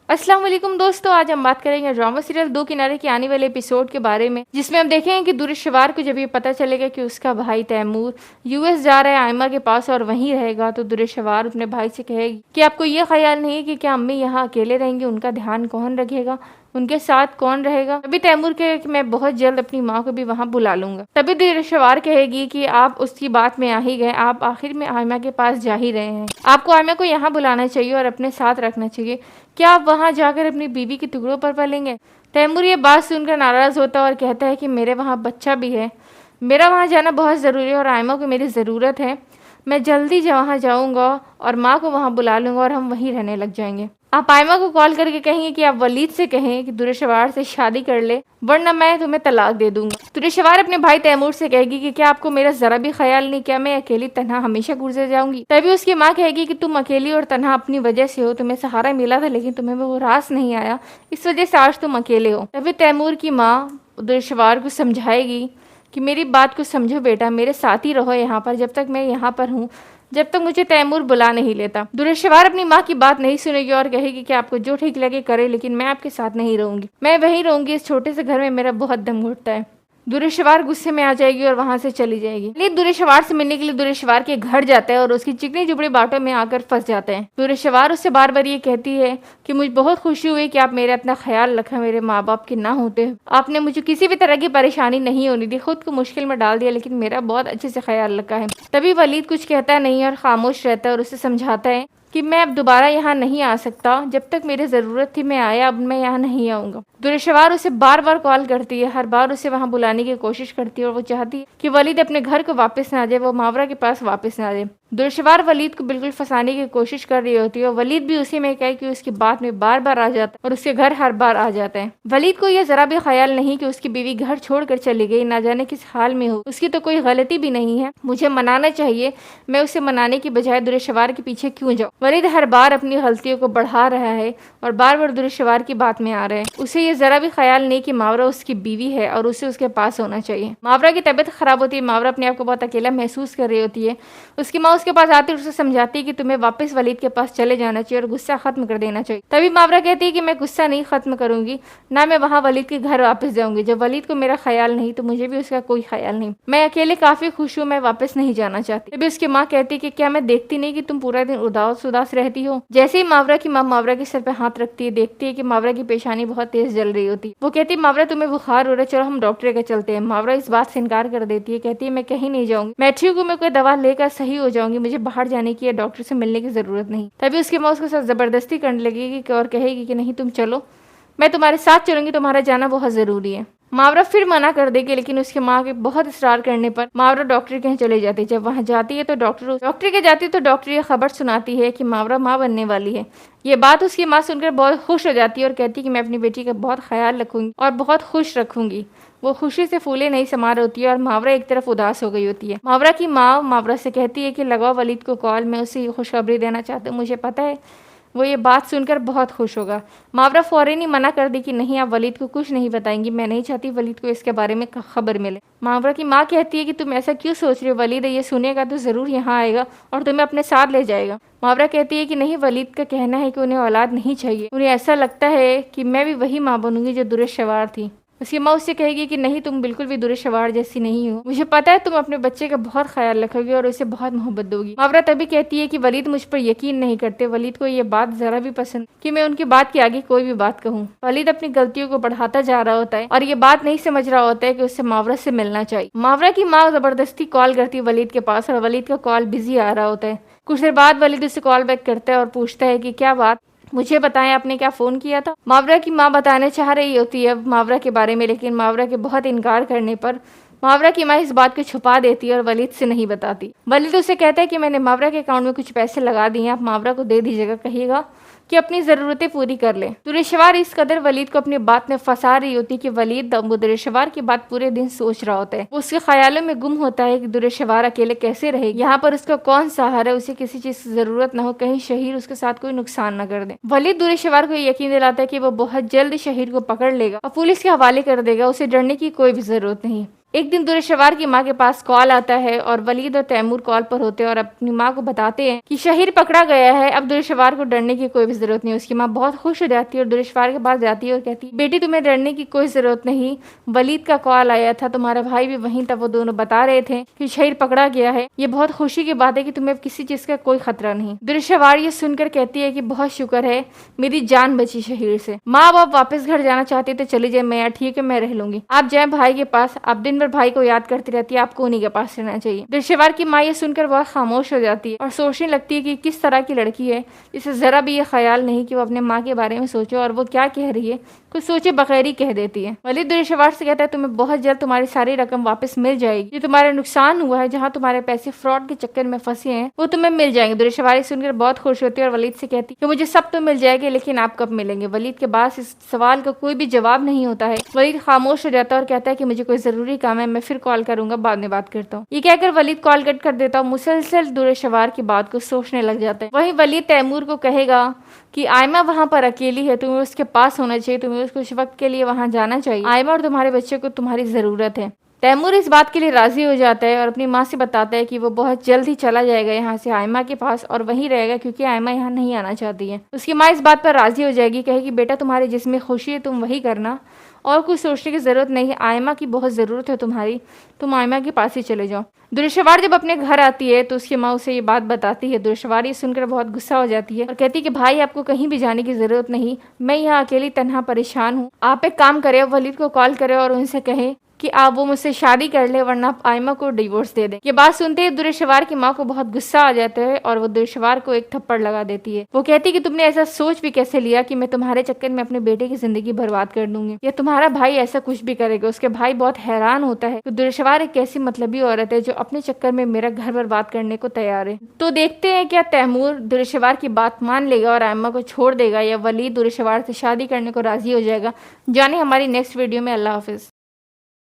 अस्सलाम वालेकुम दोस्तों, आज हम बात करेंगे ड्रामा सीरियल दो किनारे के आने वाले एपिसोड के बारे में, जिसमें हम देखेंगे कि दुरेशवार को जब ये पता चलेगा कि उसका भाई तैमूर यूएस जा रहा है आयमा के पास और वहीं रहेगा, तो दुरेशवार अपने भाई से कहेगी कि आपको ये ख्याल नहीं है कि क्या अम्मी यहाँ अकेले रहेंगे, उनका ध्यान कौन रखेगा, उनके साथ कौन रहेगा। तभी तैमूर कहे कि मैं बहुत जल्द अपनी माँ को भी वहाँ बुला लूंगा। तभी दुरेशवार कहेगी कि आप उसकी बात में आ ही गए, आप आखिर में आयमा के पास जा ही रहे हैं, आपको आयमा को यहाँ बुलाना चाहिए और अपने साथ रखना चाहिए। क्या आप वहाँ जाकर अपनी बीवी के टुकड़ों पर पलेंगे? तैमूर ये बात सुनकर नाराज होता है और कहता है कि मेरे वहाँ बच्चा भी है, मेरा वहाँ जाना बहुत ज़रूरी है और आयमा को मेरी ज़रूरत है। मैं जल्दी वहाँ जाऊँगा और माँ को वहाँ बुला लूँगा और हम वहीं रहने लग जाएंगे। आप आयमा को कॉल करके कहेंगे कि आप वलीद से कहें कि दुरेशवार से शादी कर ले, वरना मैं तुम्हें तलाक दे दूंगा। दुरेशवार अपने भाई तैमूर से कहेगी कि क्या आपको मेरा जरा भी ख्याल नहीं, क्या मैं अकेली तन्हा हमेशा गुजर जाऊंगी। तभी उसकी माँ कहेगी कि तुम अकेली और तन्हा अपनी वजह से हो, तुम्हें सहारा मिला था लेकिन तुम्हें वो रास नहीं आया, इस वजह से आज तुम अकेले हो। तभी तैमूर की माँ दुरेशवार को समझाएगी कि मेरी बात को समझो बेटा, मेरे साथ ही रहो यहाँ पर, जब तक मैं यहाँ पर हूँ, जब तक मुझे तैमूर बुला नहीं लेता। दुरेशवार अपनी माँ की बात नहीं सुनेगी और कहेगी कि आपको जो ठीक लगे करे, लेकिन मैं आपके साथ नहीं रहूंगी, मैं वहीं रहूंगी, इस छोटे से घर में मेरा बहुत दम घुटता है। दुरेशवार गुस्से में आ जाएगी और वहां से चली जाएगी। वलीद दुरेशवार से मिलने के लिए दुरेशवार के घर जाता है और उसकी चिकनी जुबड़ी बातों में आकर फंस जाते हैं। दुरेशवार उससे बार बार ये कहती है कि मुझे बहुत खुशी हुई कि आप मेरा इतना ख्याल रखा, मेरे माँ बाप के ना होते आपने मुझे किसी भी तरह की परेशानी नहीं होने दी, खुद को मुश्किल में डाल दिया, लेकिन मेरा बहुत अच्छे से ख्याल रखा है। तभी वलीद कुछ कहता नहीं और खामोश रहता है और उसे समझाता है कि मैं अब दोबारा यहाँ नहीं आ सकता, जब तक मेरी ज़रूरत थी मैं आया, अब मैं यहाँ नहीं आऊँगा। दुरेशवार उसे बार बार कॉल करती है, हर बार उसे वहाँ बुलाने की कोशिश करती है और वो चाहती है कि वलीद अपने घर को वापस ना जाए, वो मावरा के पास वापस ना जाए। दुरेशवार वलीद को बिल्कुल फंसाने की कोशिश कर रही होती है और वलीद भी उसी में कहे कि उसकी बात में बार बार आ जाता है और उसके घर हर बार आ जाता है। वलीद को यह जरा भी ख्याल नहीं कि उसकी बीवी घर छोड़कर चली गई, ना जाने किस हाल में हो, उसकी तो कोई गलती भी नहीं है, मुझे मनाना चाहिए, मैं उसे मनाने की बजाय दुरेशवार के पीछे क्यों जाऊँ। वलीद हर बार अपनी गलतियों को बढ़ा रहा है और बार बार दुरेशवार की बात में आ रहा है। उसे ये जरा भी ख्याल नहीं कि मावरा उसकी बीवी है और उसे उसके पास होना चाहिए। मावरा की तबीयत खराब होती है, मावरा अपने आप को बहुत अकेला महसूस कर रही होती है। उसकी माँ उसके पास आती है, उसे समझाती है कि तुम्हें वापस वलीद के पास चले जाना चाहिए और गुस्सा खत्म कर देना चाहिए। तभी मावरा कहती है कि मैं गुस्सा नहीं खत्म करूंगी, ना मैं वहाँ वलीद के घर वापस जाऊंगी, जब वलीद को मेरा ख्याल नहीं तो मुझे भी उसका कोई ख्याल नहीं, मैं अकेले काफी खुश हूँ, मैं वापस नहीं जाना चाहती। तभी उसकी माँ कहती है कि क्या मैं देखती नहीं कि तुम पूरा दिन उदास उदास रहती हो। जैसे ही मावरा की माँ मावरा के सर पे हाथ रखती है, देखती है कि मावरा की पेशानी बहुत तेज जल रही होती है। वो कहती है मावरा तुम्हें बुखार हो रहा है, चलो हम डॉक्टर के चलते हैं। मावरा इस बात से इनकार कर देती है, कहती है मैं कहीं नहीं जाऊंगी, मैं ठीक हूँ, मैं कोई दवा लेकर सही हो जाऊंगी, मुझे बाहर जाने की या डॉक्टर से मिलने की जरूरत नहीं। तभी उसकी माँ उसके साथ जबरदस्ती करने लगेगी और कहेगी कि नहीं तुम चलो, मैं तुम्हारे साथ चलूंगी, तुम्हारा जाना बहुत जरूरी है। मावरा फिर मना कर देगी, लेकिन उसकी माँ के बहुत इसरार करने पर मावरा डॉक्टर के यहाँ चले जाती है। जब वहाँ जाती है तो डॉक्टर के जाती है तो डॉक्टर ये खबर सुनाती है कि मावरा माँ बनने वाली है। ये बात उसकी माँ सुनकर बहुत खुश हो जाती है और कहती है कि मैं अपनी बेटी का बहुत ख्याल रखूंगी और बहुत खुश रखूंगी। वो खुशी से फूले नहीं समा रही होती है और मावरा एक तरफ उदास हो गई होती है। मावरा की माँ मावरा से कहती है कि लगाओ वलीद को कॉल, मैं उसे खुशखबरी देना चाहती हूँ, मुझे पता है वो ये बात सुनकर बहुत खुश होगा। मावरा फौरन ही मना कर दी कि नहीं, आप वलीद को कुछ नहीं बताएंगी, मैं नहीं चाहती वलीद को इसके बारे में खबर मिले। मावरा की माँ कहती है कि तुम ऐसा क्यों सोच रहे हो, वलीद ये सुनेगा तो ज़रूर यहाँ आएगा और तुम्हें अपने साथ ले जाएगा। मावरा कहती है कि नहीं, वलीद का कहना है कि उन्हें औलाद नहीं चाहिए, उन्हें ऐसा लगता है कि मैं भी वही माँ बनूंगी जो दुरेशवार थी। उसकी माँ उससे कहेगी कि नहीं, तुम बिल्कुल भी दुरेशवार जैसी नहीं हो, मुझे पता है तुम अपने बच्चे का बहुत ख्याल रखोगी और उसे बहुत मोहब्बत दोगी। मावरा तभी कहती है कि वलीद मुझ पर यकीन नहीं करते, वलीद को ये बात जरा भी पसंद कि मैं उनकी बात के आगे कोई भी बात कहूँ। वलीद अपनी गलतियों को बढ़ाता जा रहा होता है और ये बात नहीं समझ रहा होता है कि उससे मावरा से मिलना चाहिए। मावरा की माँ जबरदस्ती कॉल करती है वलीद के पास और वलीद का कॉल बिजी आ रहा होता है। कुछ देर बाद वलीद उसे कॉल बैक करता है और पूछता है कि क्या बात, मुझे बताएं आपने क्या फोन किया था। मावरा की माँ बताने चाह रही होती है मावरा के बारे में, लेकिन मावरा के बहुत इनकार करने पर मावरा की माँ इस बात को छुपा देती है और वलीद से नहीं बताती। वलीद उसे कहता है कि मैंने मावरा के अकाउंट में कुछ पैसे लगा दिए, आप मावरा को दे दीजिएगा, कहिएगा कि अपनी ज़रूरतें पूरी कर ले। दुरेशवार इस कदर वलीद को अपनी बात में फंसा रही होती कि वलीद दुरेशवार की बात पूरे दिन सोच रहा होता है। वो उसके ख्यालों में गुम होता है कि दुरेशवार अकेले कैसे रहेगी, यहाँ पर उसका कौन सहारा है, उसे किसी चीज की जरूरत ना हो, कहीं शहीर उसके साथ कोई नुकसान न कर दे। वलीद दुरेशवार को यकीन दिलाता है कि वो बहुत जल्द शहीर को पकड़ लेगा और पुलिस के हवाले कर देगा, उसे डरने की कोई भी जरूरत नहीं। एक दिन दुरेशवार की माँ के पास कॉल आता है और वलीद और तैमूर कॉल पर होते हैं और अपनी माँ को बताते हैं कि शहीर पकड़ा गया है, अब दुरेशवार को डरने की कोई भी जरूरत नहीं। उसकी माँ बहुत खुश हो जाती है और दुरेशवार के पास जाती है और कहती है, बेटी तुम्हें डरने की कोई जरूरत नहीं, वलीद का कॉल आया था, तुम्हारा भाई भी वहीं था, वो दोनों बता रहे थे कि शहीर पकड़ा गया है। ये बहुत खुशी की बात है कि तुम्हें किसी चीज का कोई खतरा नहीं। दुरेशवार ये सुनकर कहती है कि बहुत शुक्र है, मेरी जान बची शहीर से। माँ अब आप वापस घर जाना चाहती है तो चली जाए मैया, ठीक है मैं रह लूंगी, आप जाए भाई के पास, आप दिन भर भाई को याद करती रहती है, आपको उन्हीं के पास रहना चाहिए। दुरेशवार की माँ ये सुनकर बहुत खामोश हो जाती है और सोचने लगती है कि किस तरह की लड़की है, इसे जरा भी ये ख्याल नहीं कि वो अपने माँ के बारे में सोचे और वो क्या कह रही है, कुछ सोचे बगैर ही कह देती है। वलीद दुरेशवार से कहता है, तुम्हें बहुत जल्द तुम्हारी सारी रकम वापस मिल जाएगी, जो तुम्हारा नुकसान हुआ है, जहाँ तुम्हारे पैसे फ्रॉड के चक्कर में फंसे हैं, वो तुम्हें मिल जाएंगे। दुरेशवार सुनकर बहुत खुश होती है और वलीद से कहती है कि मुझे सब तो मिल जाएगी, लेकिन आप कब मिलेंगे। वलीद के पास इस सवाल का कोई भी जवाब नहीं होता है। वलीद खामोश हो जाता है और कहता है कि मुझे कोई जरूरी काम है, मैं फिर कॉल करूंगा, बाद में बात करता हूँ। ये कहकर वलीद कॉल कट कर देता हूँ। मुसलसल दुरेशवार की बात को सोचने लग जाता है। वहीं वलीद तैमूर को कहेगा कि आयमा वहाँ पर अकेली है, तुम्हें उसके पास होना चाहिए, तुम्हें उसको कुछ वक्त के लिए वहाँ जाना चाहिए, आयमा और तुम्हारे बच्चे को तुम्हारी जरूरत है। तैमूर इस बात के लिए राजी हो जाता है और अपनी माँ से बताता है कि वो बहुत जल्द ही चला जाएगा यहाँ से आयमा के पास और वहीं रहेगा, क्योंकि आयमा यहाँ नहीं आना चाहती है। उसकी माँ इस बात पर राजी हो जाएगी, कहेगी बेटा तुम्हारे जिसमें खुशी है तुम वही करना, और कुछ सोचने की जरूरत नहीं है, आयमा की बहुत जरूरत है तुम्हारी, तुम आयमा के पास ही चले जाओ। दुरेशवार जब अपने घर आती है तो उसकी माँ उसे ये बात बताती है। दुरेशवार ये सुनकर बहुत गुस्सा हो जाती है और कहती है कि भाई आपको कहीं भी जाने की जरूरत नहीं, मैं यहाँ अकेली तन्हा परेशान हूँ, आप एक काम करें, वलीद को कॉल करें और उनसे कहें कि आप वो मुझसे शादी कर ले, वरना आप आयमा को डिवोर्स दे दें। ये बात सुनते ही दुरेशवार की माँ को बहुत गुस्सा आ जाता है और वो दुरेशवार को एक थप्पड़ लगा देती है। वो कहती है कि तुमने ऐसा सोच भी कैसे लिया कि मैं तुम्हारे चक्कर में अपने बेटे की जिंदगी बर्बाद कर दूंगी, या तुम्हारा भाई ऐसा कुछ भी करेगा। उसके भाई बहुत हैरान होता है कि दुरेशवार एक ऐसी मतलबी औरत है जो अपने चक्कर में मेरा घर बर्बाद करने को तैयार है। तो देखते हैं क्या तैमूर दुरेशवार की बात मान लेगा और आयमा को छोड़ देगा, या वलीद दुरेशवार से शादी करने को राजी हो जाएगा। जाने हमारी नेक्स्ट वीडियो में। अल्लाह हाफिज।